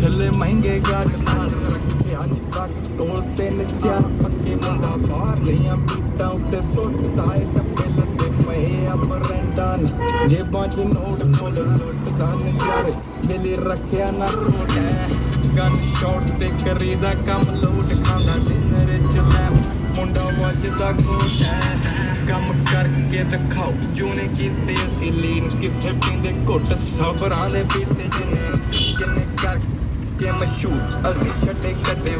ਥੱਲੇ ਮਹਿੰਗੇ ਗੱਡ ਨਾਲ ਰੱਖਿਆ ਨੀ ਪੱਕ ਤੋਲ 3-4 ਪੱਕੇ ਮੁੰਡਾ ਬਾਹਰ ਲਈਆਂ ਪੀਟਾਂ ਉੱਤੇ ਸੁੱਟਦਾ ਏ ਟੱਪੇ ਲੱਦੇ ਪਏ ਆ ਬਰੈਂਡਾਂ ਨੀ ਜੇਬਾਂ 'ਚ ਨੋਟ ਫੁੱਲ ਲੁੱਟਦਾ ਨਜ਼ਾਰੇ ਦਿਲ ਰੱਖਿਆ ਨਾ ਕੋਟ ਹੈ ਗਨ ਸ਼ਾਟ ਤੇ ਕਰੀਦਾ ਕੰਮ ਲੋਟ ਖਾਂਦਾ ਡਿਨਰ 'ਚ ਲੈ ਮੁੰਡਾ ਵੱਜਦਾ ਕੋਟ ਹੈ ਕੰਮ ਕਰਕੇ ਦਿਖਾਓ ਜੂਨੇ ਕੀਤੇ ਅਸੀਂ ਲੀਨ ਕਿੱਥੇ ਪੀਂਦੇ ਘੁੱਟ ਸਬਰਾਂ ਦੇ ਪੀਤੇ ਜਿੰਨੇ ਕਿੰਨੇ ਕਰਕੇ ਮਸ਼ਹੂਰ ਅਸੀਂ ਛੱਡੇ ਕੱਟੇ